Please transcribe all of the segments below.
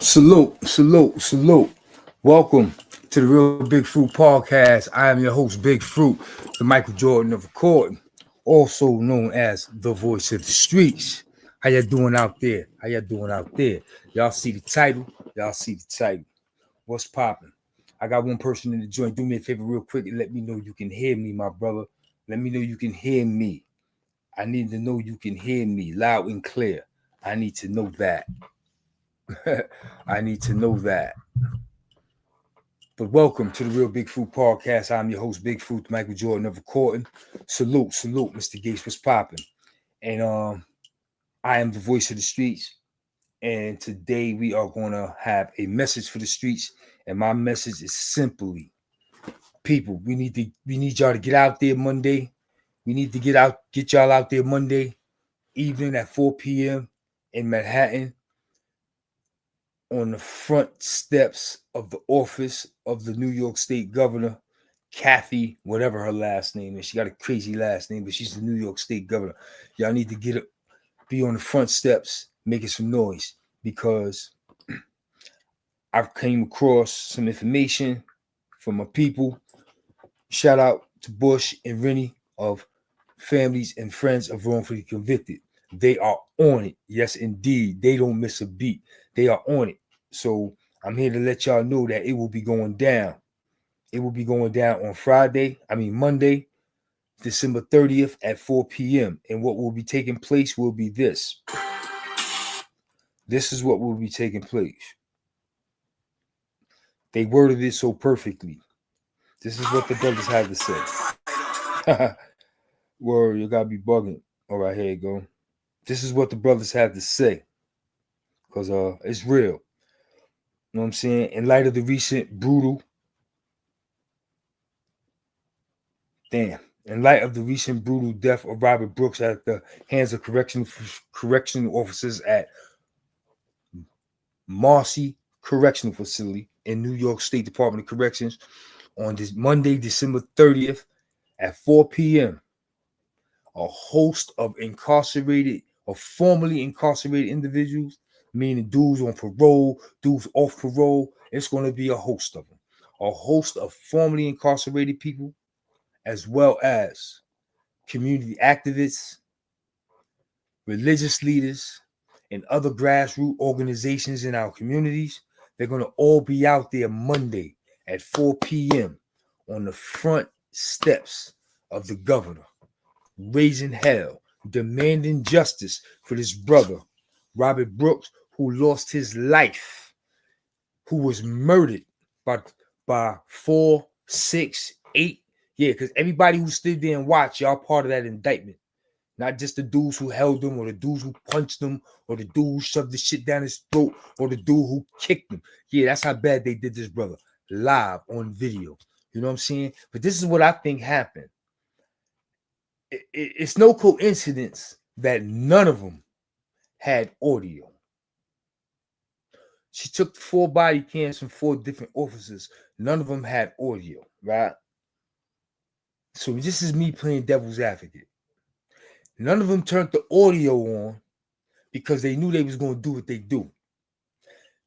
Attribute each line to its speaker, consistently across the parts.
Speaker 1: Salute. Welcome to the Real Big Fruit Podcast. I am your host, Big Fruit, the Michael Jordan of recording, also known as the voice of the streets. How y'all doing out there? Y'all see the title? What's popping? I got one person in the joint. Do me a favor real quick and let me know you can hear me, my brother. Let me know you can hear me. I need to know you can hear me loud and clear. I need to know that. But welcome to the Real Big Fruit Podcast. I'm your host, Big Fruit, Michael Jordan of recording. Salute, Mr. Gates, what's popping? And I am the voice of the streets. And today we are going to have a message for the streets. And my message is simply, people, we need y'all to get out there Monday. We need to get y'all out there Monday evening at 4 p.m. in Manhattan, on the front steps of the office of the New York State Governor, Kathy, whatever her last name is. She got a crazy last name, but she's the New York State Governor. Y'all need to be on the front steps making some noise, because I've came across some information from my people. Shout out to Bush and Rennie of Families and Friends of Wrongfully Convicted. They are on it. Yes, indeed. They don't miss a beat. They are on it. So I'm here to let y'all know that it will be going down. It will be going down on Monday, December 30th at 4 p.m. And what will be taking place will be this. This is what will be taking place. They worded it so perfectly. This is what the brothers had to say. Word, you gotta be bugging. All right, here you go. This is what the brothers had to say. Because it's real. You know what I'm saying? In light of the recent brutal death of Robert Brooks at the hands of correctional officers at Marcy Correctional Facility in New York State Department of Corrections on this Monday, December 30th at 4 p.m. A host of formerly incarcerated individuals, meaning dudes on parole, dudes off parole. It's going to be a host of them. A host of formerly incarcerated people, as well as community activists, religious leaders, and other grassroots organizations in our communities. They're going to all be out there Monday at 4 p.m. on the front steps of the governor, raising hell, demanding justice for this brother, Robert Brooks, who lost his life, who was murdered by 4, 6, 8. Yeah, because everybody who stood there and watched, y'all part of that indictment. Not just the dudes who held him, or the dudes who punched him, or the dude who shoved the shit down his throat, or the dude who kicked him. Yeah, that's how bad they did this brother, live on video. You know what I'm saying? But this is what I think happened. It's no coincidence that none of them had audio. She took 4 body cams from 4 different officers. None of them had audio, right? So this is me playing devil's advocate. None of them turned the audio on because they knew they was going to do what they do.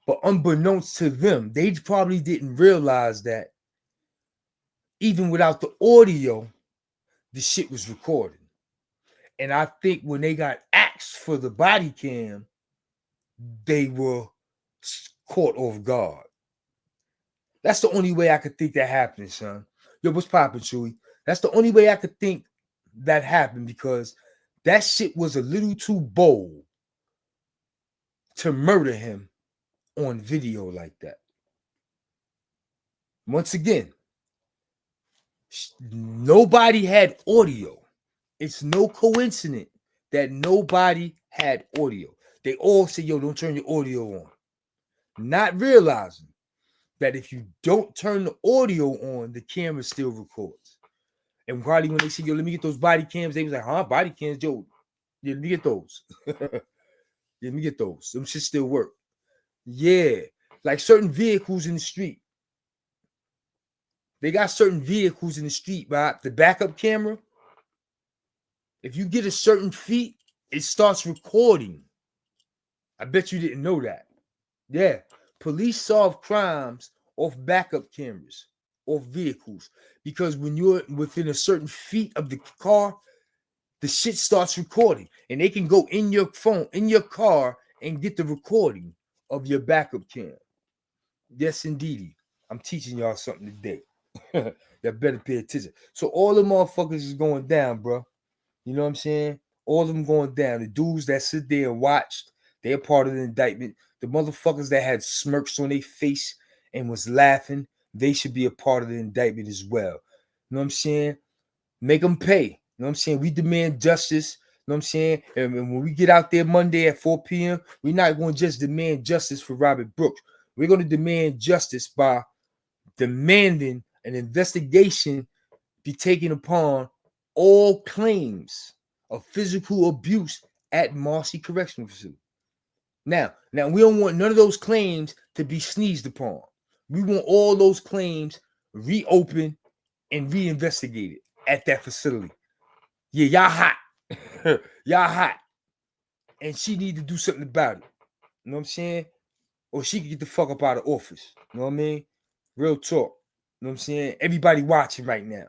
Speaker 1: But unbeknownst to them, they probably didn't realize that even without the audio, the shit was recorded. And I think when they got asked for the body cam, they were caught off guard. That's the only way I could think that happened, son. Yo, what's poppin', Chewy? That's the only way I could think that happened, because that shit was a little too bold to murder him on video like that. Once again, nobody had audio. It's no coincidence that nobody had audio. They all say, yo, don't turn your audio on. Not realizing that if you don't turn the audio on, the camera still records. And probably when they say, yo, let me get those body cams, they was like, huh, body cams? Yo, yeah, let me get those. Let me get those. Them shit still work. Yeah. Like certain vehicles in the street. They got certain vehicles in the street, right? The backup camera, if you get a certain feet, it starts recording. I bet you didn't know that. Yeah. Police solve crimes off backup cameras, off vehicles, because when you're within a certain feet of the car, the shit starts recording, and they can go in your phone, in your car, and get the recording of your backup cam. Yes, indeedy. I'm teaching y'all something today. Y'all better pay attention. So all the motherfuckers is going down, bro. You know what I'm saying? All of them going down. The dudes that sit there and watched, they're part of the indictment. The motherfuckers that had smirks on their face and was laughing, they should be a part of the indictment as well. You know what I'm saying? Make them pay. You know what I'm saying? We demand justice. You know what I'm saying? And when we get out there Monday at 4 p.m., we're not going to just demand justice for Robert Brooks. We're going to demand justice by demanding an investigation be taken upon all claims of physical abuse at Marcy Correctional Facility. Now, we don't want none of those claims to be sneezed upon. We want all those claims reopened and reinvestigated at that facility. Yeah, y'all hot. Y'all hot. And she need to do something about it. You know what I'm saying? Or she can get the fuck up out of office. You know what I mean? Real talk. You know what I'm saying? Everybody watching right now.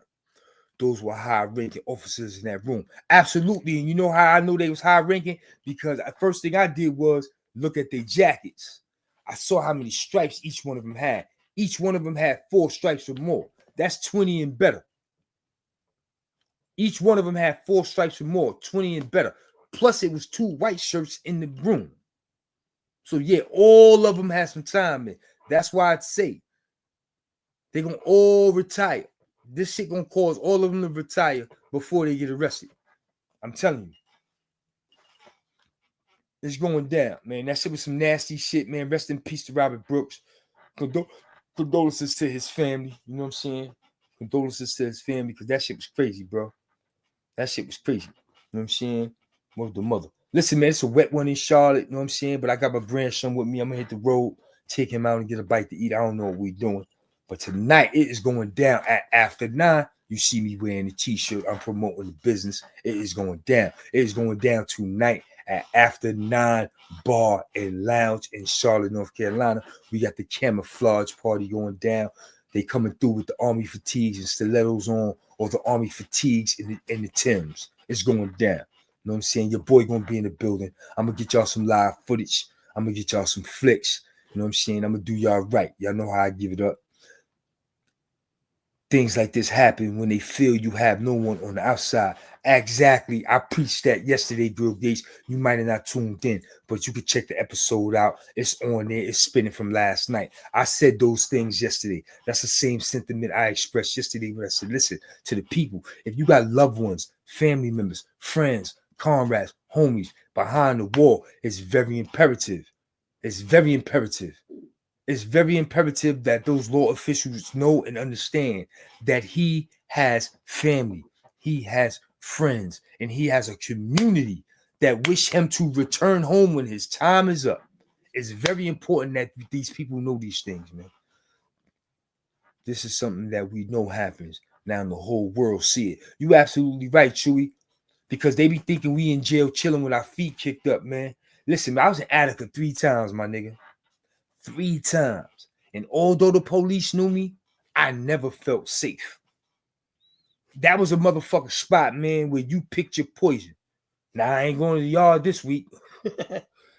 Speaker 1: Those were high-ranking officers in that room. Absolutely. And you know how I know they was high-ranking? Because the first thing I did was look at their jackets. I saw how many stripes each one of them had. Each one of them had 4 stripes or more. That's 20 and better. Each one of them had 4 stripes or more, 20 and better. Plus, it was 2 white shirts in the room. So, yeah, all of them had some time in. That's why I'd say they're going to all retire. This shit going to cause all of them to retire before they get arrested. I'm telling you. It's going down, man. That shit was some nasty shit, man. Rest in peace to Robert Brooks. Condolences to his family. You know what I'm saying? Condolences to his family, because that shit was crazy, bro. That shit was crazy. You know what I'm saying? With the mother. Listen, man, it's a wet one in Charlotte. You know what I'm saying? But I got my grandson with me. I'm going to hit the road, take him out and get a bite to eat. I don't know what we're doing. But tonight, it is going down at after 9. You see me wearing the t-shirt. I'm promoting the business. It is going down. It is going down tonight at after 9 bar and lounge in Charlotte, North Carolina. We got the camouflage party going down. They coming through with the army fatigues and stilettos on, or the army fatigues in the Timbs. It's going down. You know what I'm saying? Your boy gonna be in the building. I'm gonna get y'all some live footage. I'm gonna get y'all some flicks. You know what I'm saying? I'm gonna do y'all right. Y'all know how I give it up. Things like this happen when they feel you have no one on the outside. Exactly. I preached that yesterday, Bill Gates. You might have not tuned in, but you can check the episode out. It's on there. It's spinning from last night. I said those things yesterday. That's the same sentiment I expressed yesterday when I said, listen, to the people, if you got loved ones, family members, friends, comrades, homies behind the wall, it's very imperative. It's very imperative. It's very imperative that those law officials know and understand that he has family, he has friends, and he has a community that wish him to return home when his time is up. It's very important that these people know these things, man. This is something that we know happens. Now the whole world see it. You absolutely right, Chewy, because they be thinking we in jail chilling with our feet kicked up, man. Listen, man, I was in Attica 3 times, my nigga. 3 times. And although the police knew me, I never felt safe. That was a motherfucking spot, man, where you picked your poison. Now, I ain't going to the yard this week.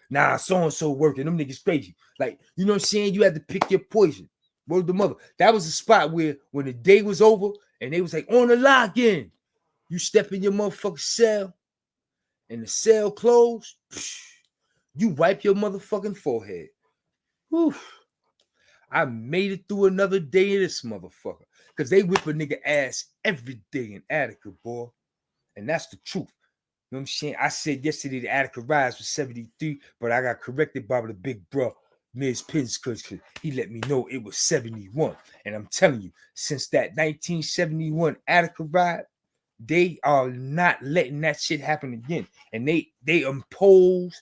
Speaker 1: Nah, so-and-so working. Them niggas crazy. Like, you know what I'm saying? You had to pick your poison. Word the mother. That was a spot where when the day was over and they was like, on the lock-in, you step in your motherfucking cell and the cell closed, you wipe your motherfucking forehead. Whew. I made it through another day of this motherfucker. Because they whip a nigga ass every day in Attica, boy. And that's the truth. You know what I'm saying? I said yesterday the Attica rise was 73, but I got corrected by the big bro, Ms. Pinskirch. He let me know it was 71. And I'm telling you, since that 1971 Attica ride, they are not letting that shit happen again. And they impose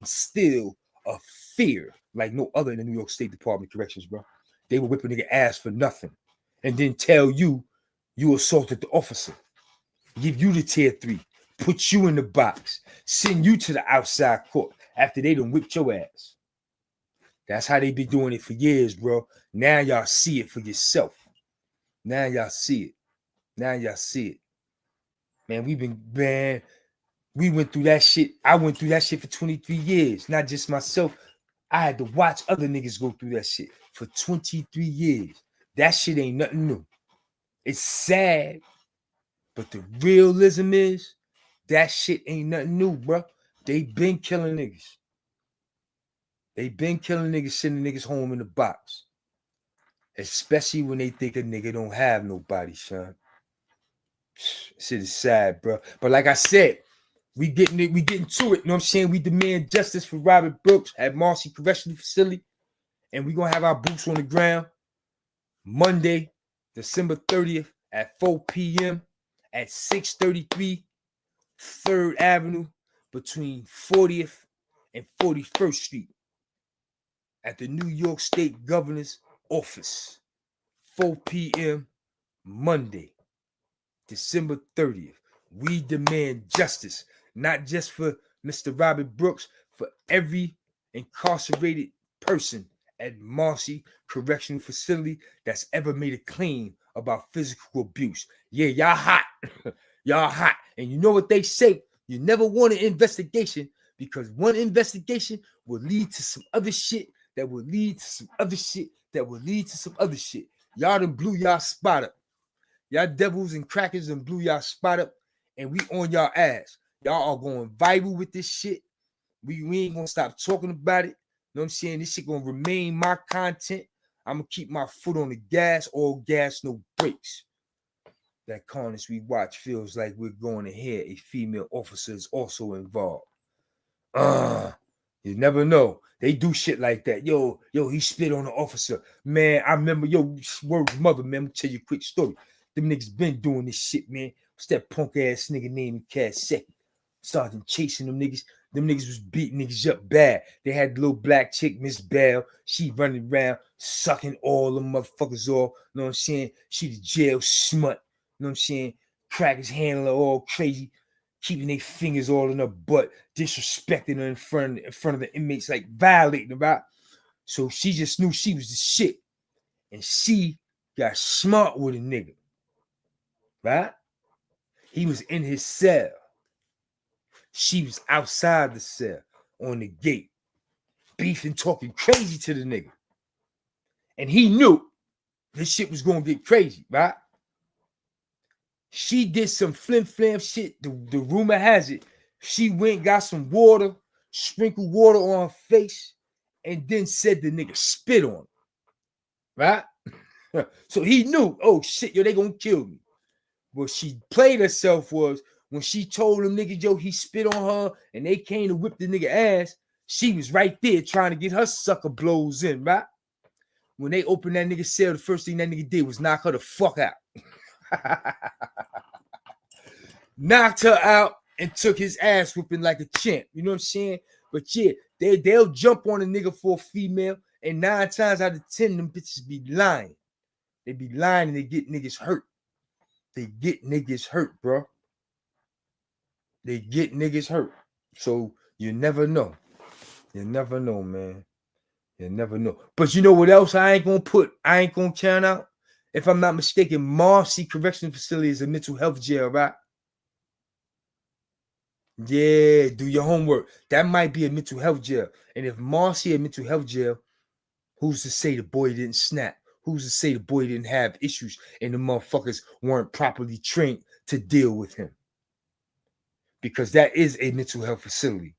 Speaker 1: still a fear like no other in the New York State Department of Corrections, bro. They will whip a nigga ass for nothing and then tell you assaulted the officer, give you the tier 3, put you in the box, send you to the outside court. after they done whipped your ass. That's how they be doing it for years, bro. Now y'all see it for yourself. Now y'all see it. Now y'all see it. Man, we went through that shit. I went through that shit for 23 years. Not just myself. I had to watch other niggas go through that shit for 23 years. That shit ain't nothing new. It's sad, but the realism is that shit ain't nothing new, bro. They been killing niggas. They been killing niggas, sending niggas home in the box. Especially when they think a nigga don't have nobody, son. Shit is sad, bro. But like I said, we getting to it. You know what I'm saying? We demand justice for Robert Brooks at Marcy Correctional Facility. And we're going to have our boots on the ground Monday, December 30th at 4 p.m. at 633 3rd Avenue between 40th and 41st Street at the New York State Governor's Office. 4 p.m. Monday, December 30th. We demand justice, not just for Mr. Robert Brooks, for every incarcerated person at Marcy Correctional Facility that's ever made a claim about physical abuse. Yeah, y'all hot. Y'all hot. And you know what they say? You never want an investigation because one investigation will lead to some other shit that will lead to some other shit that will lead to some other shit. Y'all done blew y'all spot up. Y'all devils and crackers done blew y'all spot up, and we on y'all ass. Y'all are going viral with this shit. We ain't gonna stop talking about it. You know what I'm saying? This shit gonna remain my content. I'm gonna keep my foot on the gas, all gas, no brakes. That carnage we watch feels like we're going to hear a female officer is also involved. You never know. They do shit like that. Yo, he spit on the officer. Man, I remember, word mother, man, I'm gonna tell you a quick story. Them niggas been doing this shit, man. What's that punk ass nigga named Cass Second? Started chasing them niggas. Them niggas was beating niggas up bad. They had the little black chick, Miss Bell. She running around, sucking all them motherfuckers off. You know what I'm saying? She the jail smut. You know what I'm saying? Crackers handling her all crazy, keeping their fingers all in her butt, disrespecting her in front of the inmates, like violating her, right? So she just knew she was the shit. And she got smart with a nigga, right? He was in his cell. She was outside the cell on the gate, beefing, talking crazy to the nigga. And he knew this shit was going to get crazy, right? She did some flim-flam shit. The rumor has it, she went, got some water, sprinkled water on her face, and then said the nigga spit on her, right? So he knew, oh shit, they gonna kill me. What she played herself was when she told them niggas, he spit on her, and they came to whip the nigga ass, she was right there trying to get her sucker blows in, right? When they opened that nigga's cell, the first thing that nigga did was knock her the fuck out. Knocked her out and took his ass whooping like a champ. You know what I'm saying? But yeah, they'll jump on a nigga for a female, and 9 times out of 10, them bitches be lying. They be lying and they get niggas hurt. They get niggas hurt, bro. They get niggas hurt. So you never know. You never know, man. You never know. But you know what else I ain't gonna count out? If I'm not mistaken, Marcy Correctional Facility is a mental health jail, right? Yeah, do your homework. That might be a mental health jail. And if Marcy a mental health jail, who's to say the boy didn't snap? Who's to say the boy didn't have issues and the motherfuckers weren't properly trained to deal with him? Because that is a mental health facility,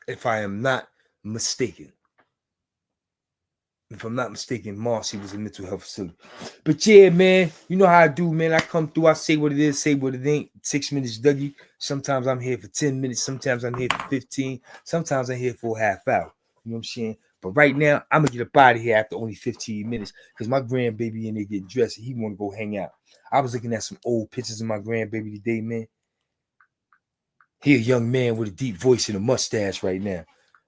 Speaker 1: if I am not mistaken. If I'm not mistaken, Marcy was a mental health facility. But yeah, man, you know how I do, man. I come through, I say what it is, say what it ain't. 6 minutes, Dougie. Sometimes I'm here for 10 minutes. Sometimes I'm here for 15. Sometimes I'm here for a half hour. You know what I'm saying? But right now, I'm going to get up out of here after only 15 minutes because my grandbaby in there getting dressed and he want to go hang out. I was looking at some old pictures of my grandbaby today, man. He a young man with a deep voice and a mustache right now.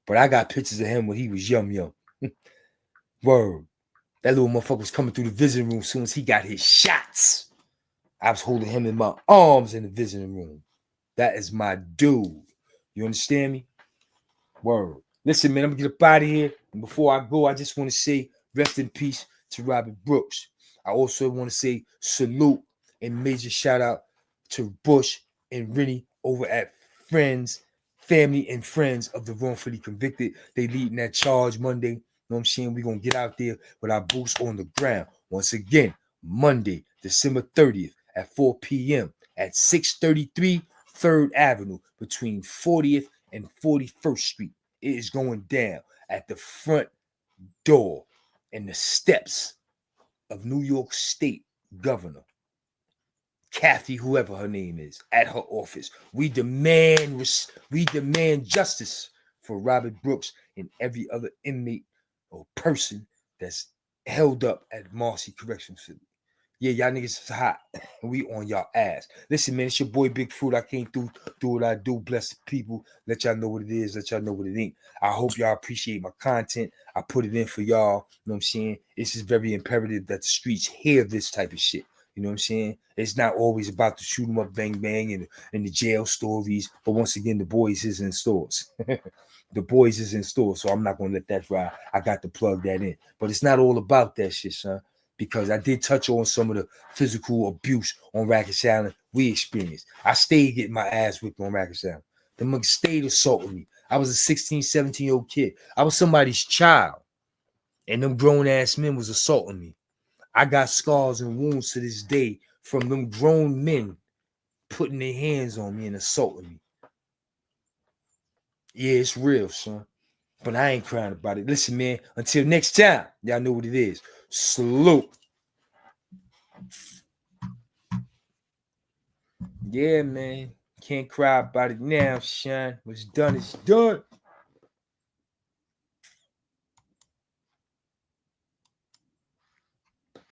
Speaker 1: But I got pictures of him when he was young. Word. That little motherfucker was coming through the visiting room as soon as he got his shots. I was holding him in my arms in the visiting room. That is my dude. You understand me? Word. Listen, man, I'm gonna get up out of here. And before I go, I just want to say rest in peace to Robert Brooks. I also want to say salute and major shout out to Bush and Rennie over at Friends, Family and Friends of the Wrongfully Convicted. They leading that charge Monday. You know what I'm saying? We're gonna get out there with our boots on the ground. Once again, Monday, December 30th at 4 p.m. at 633 3rd Avenue between 40th and 41st Street. It is going down at the front door and the steps of New York State Governor Kathy, whoever her name is, at her office. We demand justice for Robert Brooks and every other inmate or person that's held up at Marcy Correctional Facility. Yeah, y'all niggas is hot. We on y'all ass. Listen, man, it's your boy Big Fruit. I came through, do what I do, bless the people, let y'all know what it is, let y'all know what it ain't. I hope y'all appreciate my content. I put it in for y'all. You know what I'm saying? It's just very imperative that the streets hear this type of shit. You know what I'm saying? It's not always about the shoot 'em up, bang, bang, and the jail stories. But once again, the boys is in stores. The boys is in stores, so I'm not going to let that ride. I got to plug that in. But it's not all about that shit, son. Because I did touch on some of the physical abuse on Rikers Island we experienced. I stayed getting my ass whipped on Rikers Island. The mug stayed assaulting me. I was a 16, 17-year-old kid. I was somebody's child. And them grown-ass men was assaulting me. I got scars and wounds to this day from them grown men putting their hands on me and assaulting me. Yeah, it's real, son. But I ain't crying about it. Listen, man, until next time, y'all know what it is. Salute. Yeah, man. Can't cry about it now, son. What's done is done.